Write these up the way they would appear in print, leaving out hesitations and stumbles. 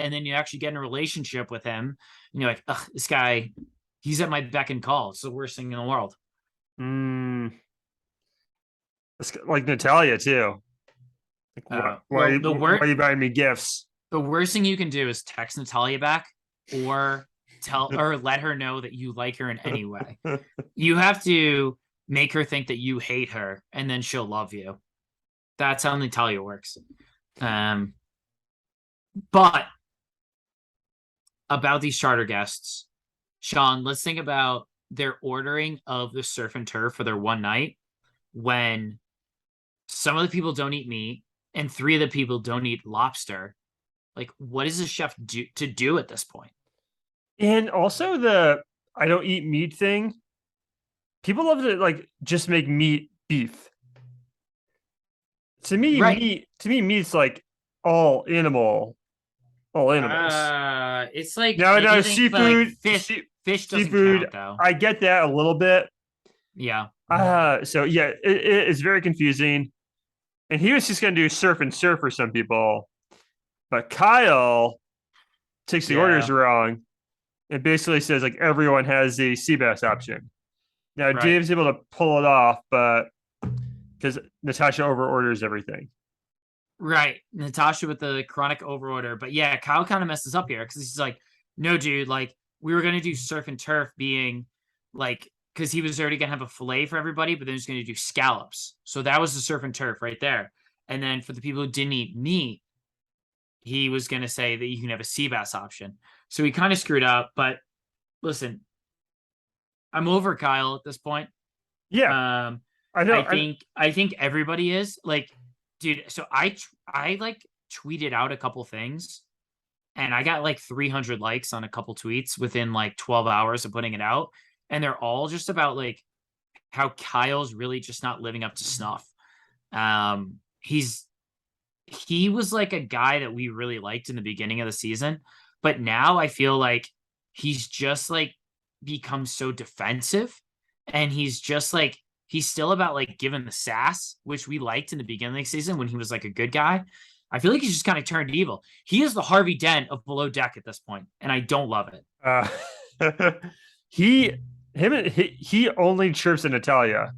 and then you actually get in a relationship with him, and you're like, ugh, this guy, he's at my beck and call. It's the worst thing in the world. Mm, like Natalia too. Like Well, why are you buying me gifts? the worst thing you can do is text Natalia back or tell or let her know that you like her in any way. You have to make her think that you hate her, and then she'll love you. That's how Natalia works. Um, but about these charter guests, Sean, let's think about their ordering of the surf and turf for their one night when some of the people don't eat meat and three of the people don't eat lobster. Like, what does the chef do at this point? And also the I don't eat meat thing. People love to like just make meat beef. Right. To me, meat's like all animal, all animals. It's like Now anything, but like fish. Fish doesn't seafood. count though. I get that a little bit. Yeah. So yeah, it's very confusing. And he was just gonna do surf and surf for some people, but Kyle takes the orders Yeah. wrong and basically says like everyone has the sea bass option. Now Right. Dave's able to pull it off, but because Natasha over orders everything. Right. Natasha with the chronic overorder. But yeah, Kyle kind of messes up here because he's like, no, dude, like we were gonna do surf and turf being like because he was already gonna have a fillet for everybody, but then he's gonna do scallops. So that was the surf and turf right there. And then for the people who didn't eat meat, he was gonna say that you can have a sea bass option. So he kind of screwed up. But listen, I'm over Kyle at this point. Yeah, Um, I know. I think everybody is like, dude. So I like tweeted out a couple things, and I got like 300 likes on a couple tweets within like 12 hours of putting it out, and they're all just about like how Kyle's really just not living up to snuff. He was like a guy that we really liked in the beginning of the season, but now I feel like he's just like become so defensive, and he's just like he's still about like giving the sass, which we liked in the beginning of the season when he was like a good guy. I feel like he's just kind of turned evil. He is the Harvey Dent of Below Deck at this point, and I don't love it. Uh, he he only chirps at Natalia.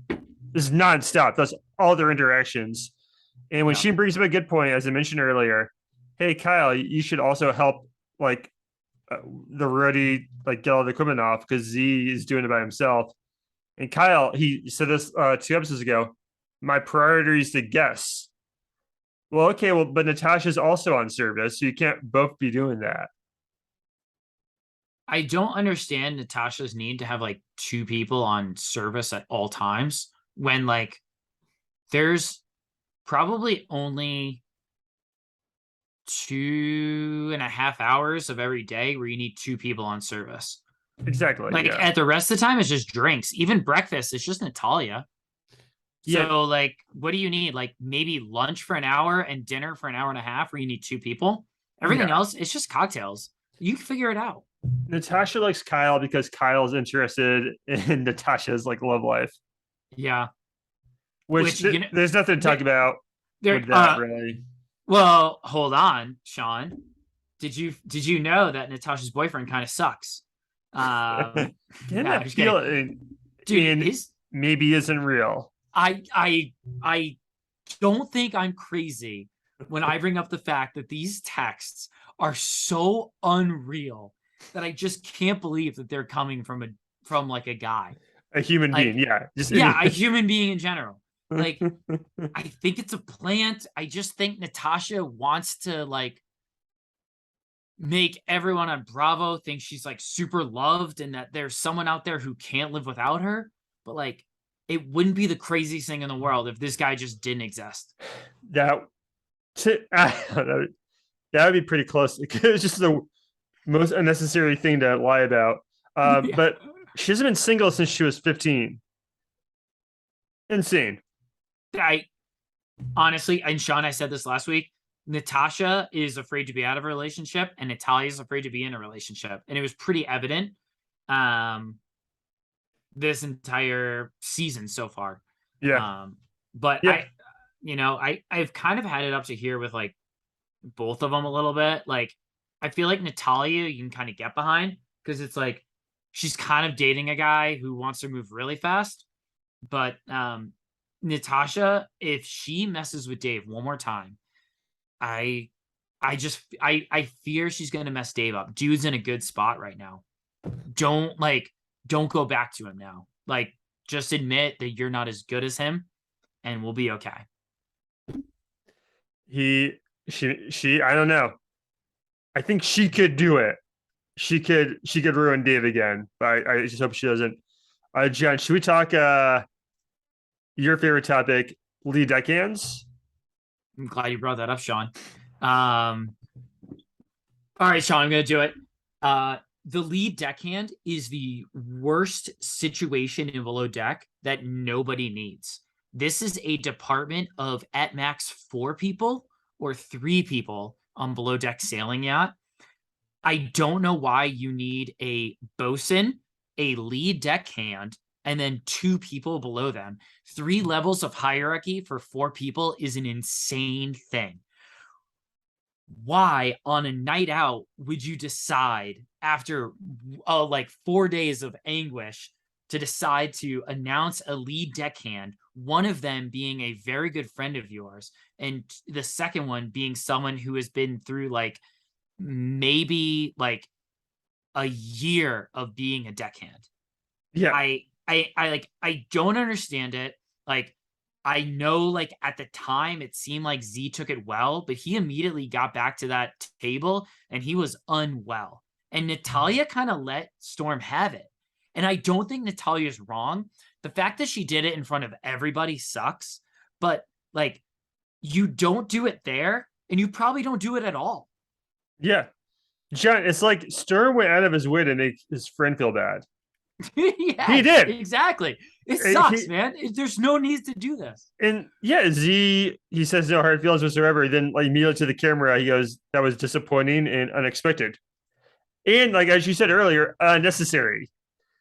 This is nonstop. That's all their interactions. And when Yeah. she brings up a good point, as I mentioned earlier, hey Kyle, you should also help like uh, the roadie like get all the equipment off because Z is doing it by himself. And Kyle, he said this 2 episodes ago. My priority is to guess. Well, okay, well, but Natasha's also on service, so you can't both be doing that. I don't understand Natasha's need to have like two people on service at all times when like there's probably only 2.5 hours of every day where you need two people on service. Exactly. Like Yeah. at the rest of the time, it's just drinks. Even breakfast, it's just Natalia. Yeah. So like, what do you need? Like maybe lunch for an hour and dinner for an hour and a half, where you need two people. Everything Yeah. else, it's just cocktails. You can figure it out. Natasha likes Kyle because Kyle's interested in Natasha's like love life, Yeah, which which you know, there's nothing to talk there, about there. with that really. Well, hold on, Sean. Did you know that Natasha's boyfriend kind of sucks? Um, Getting no, I'm that just kidding, feeling dude. in His maybe isn't real. I don't think I'm crazy when I bring up the fact that these texts are so unreal that I just can't believe that they're coming from like a guy. A human being, Like, yeah, just yeah, any. a human being in general. Like, I think it's a plant. I just think Natasha wants to like make everyone on Bravo think she's like super loved and that there's someone out there who can't live without her. But like, it wouldn't be the craziest thing in the world if this guy just didn't exist. that that would be pretty close. It's just the most unnecessary thing to lie about. Yeah. But she hasn't been single since she was 15. Insane. I honestly, and Sean, I said this last week. Natasha is afraid to be out of a relationship, and Natalia is afraid to be in a relationship, and it was pretty evident um, this entire season so far. Yeah. But Yeah. I've kind of had it up to here with like both of them a little bit. Like I feel like Natalia you can kind of get behind because it's like she's kind of dating a guy who wants to move really fast. But Natasha, if she messes with Dave one more time, I I fear she's gonna mess Dave up. Dude's in a good spot right now. Don't like don't go back to him now. Like just admit that you're not as good as him and we'll be okay. She I don't know. I think she could do it. She could ruin Dave again, but I just hope she doesn't. John, should we talk your favorite topic, Lee deckhands? I'm glad you brought that up, Sean. Um all right, Sean, I'm gonna do it. The lead deckhand is the worst situation in below deck that nobody needs. This is a department of at max 4 people or 3 people on below deck sailing yacht. I don't know why you need a bosun, a lead deckhand, and then 2 people below them. 3 levels of hierarchy for 4 people is an insane thing. Why on a night out would you decide after like 4 days of anguish to decide to announce a lead deckhand, one of them being a very good friend of yours, and the second one being someone who has been through like maybe like a year of being a deckhand? Yeah, I don't understand it. Like I know like at the time it seemed like Z took it well, but he immediately got back to that table and he was unwell. And Natalia kind of let Storm have it. And I don't think Natalia's wrong. The fact that she did it in front of everybody sucks, but like you don't do it there and you probably don't do it at all. yeah. John, it's like Stern went out of his way to make his friend feel bad. He Yes, did. exactly. It He sucks, man. There's no need to do this. and yeah, Z he says no hard feelings whatsoever. Then like immediately to the camera, he goes, "That was disappointing and unexpected." And like as you said earlier, unnecessary.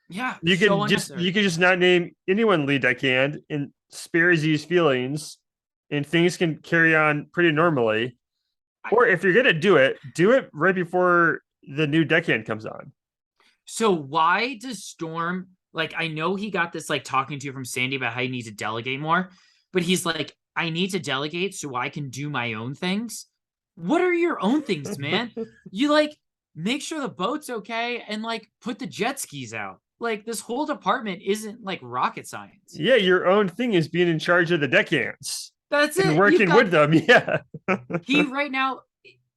Yeah, so unnecessary. You could just not name anyone lead deckhand and spare Z's feelings, and things can carry on pretty normally. Or if you're gonna do it right before the new deckhand comes on. So why does Storm like I know he got this like talking to from Sandy about how you need to delegate more, but he's like, I need to delegate so I can do my own things. What are your own things, man? You like make sure the boat's okay and like put the jet skis out. Like this whole department isn't like rocket science. Yeah, your own thing is being in charge of the deckhands That's and it. You've working got with them. Yeah. he right now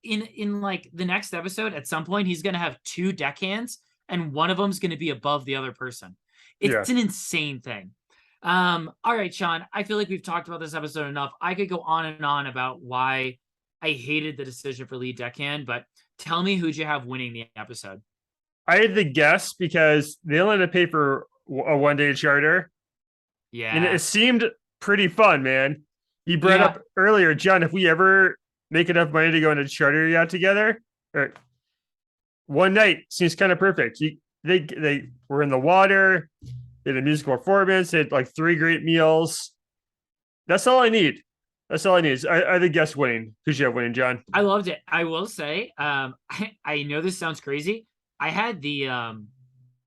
in like the next episode at some point he's gonna have 2 deckhands and one of them's gonna be above the other person. Yeah. It's an insane thing. All right, Sean, I feel like we've talked about this episode enough. I could go on and on about why I hated the decision for lead deckhand, but tell me who'd you have winning the episode? I had the guess because they only had to pay for a 1 day charter. And Yeah. it seemed pretty fun, man. You brought Yeah. up earlier, John, if we ever make enough money to go on a charter yacht together, or one night seems kind of perfect. They were in the water, they had a musical performance, they had like 3 great meals. That's all I need. That's all I need. I the guess winning. Who's you have winning, John? I loved it. I will say, I know this sounds crazy. I had the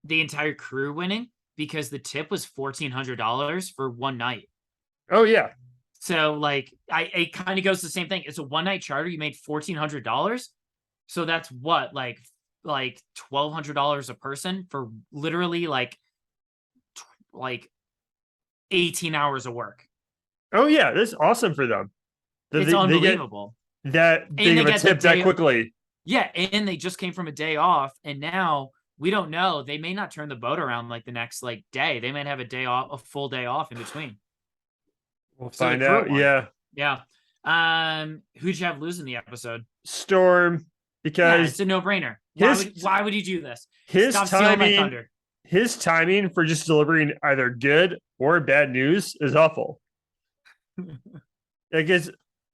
entire crew winning because the tip was $1,400 for one night. Oh yeah. So like I it kind of goes the same thing. It's a one night charter. You made $1,400. So that's what, like $1,200 a person for literally like 18 hours of work. Oh yeah. This is awesome for them. It's unbelievable. They get that big And they of a get the tip that day quickly. Yeah, and they just came from a day off, and now we don't know. They may not turn the boat around like the next like day. They might have a day off, a full day off in between. We'll So the find crew out. won. Yeah. Yeah. Who'd you have losing the episode? Storm Yeah, it's because a no-brainer. his Why would you do this? his Stop stealing my timing thunder. his timing for just delivering either good or bad news is awful. I guess,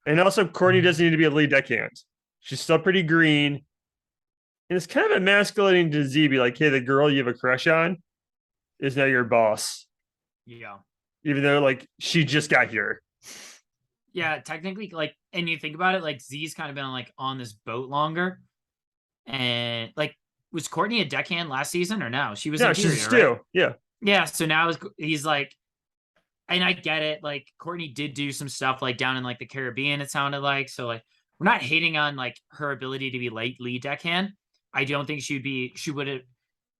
and also Courtney doesn't need to be a lead deckhand. She's still pretty green. And it's kind of emasculating to Z be like, hey, the girl you have a crush on is now your boss. Yeah. Even though like she just got here. Yeah, technically, like, and you think about it, like Z's kind of been like on this boat longer. and like was Courtney a deckhand last season or no? She was Yeah, she's a inferior, right? stew. Yeah. Yeah. So now he's like, and I get it. Like Courtney did do some stuff like down in like the Caribbean, it sounded like. So like we're not hating on like her ability to be late lead deckhand. I don't think she would have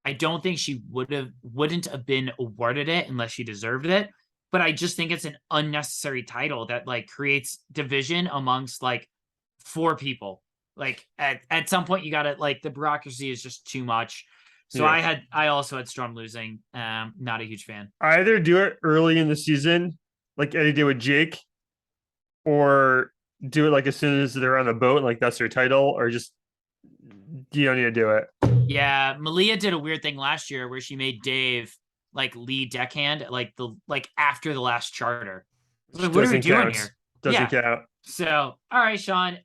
I don't think she wouldn't have been awarded it unless she deserved it. But I just think it's an unnecessary title that like creates division amongst like four people. Like at some point you gotta like the bureaucracy is just too much. So Yeah. I also had Storm losing. Not a huge fan. Either do it early in the season, like Eddie did with Jake, or do it like as soon as they're on the boat, like that's their title, or just you don't need to do it. Yeah, Malia did a weird thing last year where she made Dave like lead deckhand, like after the last charter. Like, what are we Doesn't doing count. here? Doesn't Yeah. count. So, all right, Sean.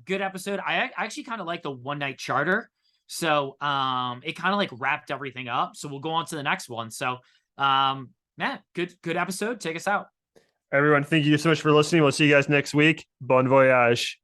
Good episode. I actually kind of like the one night charter. So, it kind of like wrapped everything up. So we'll go on to the next one. So, Matt, good episode. Take us out. Everyone, thank you so much for listening. We'll see you guys next week. Bon voyage.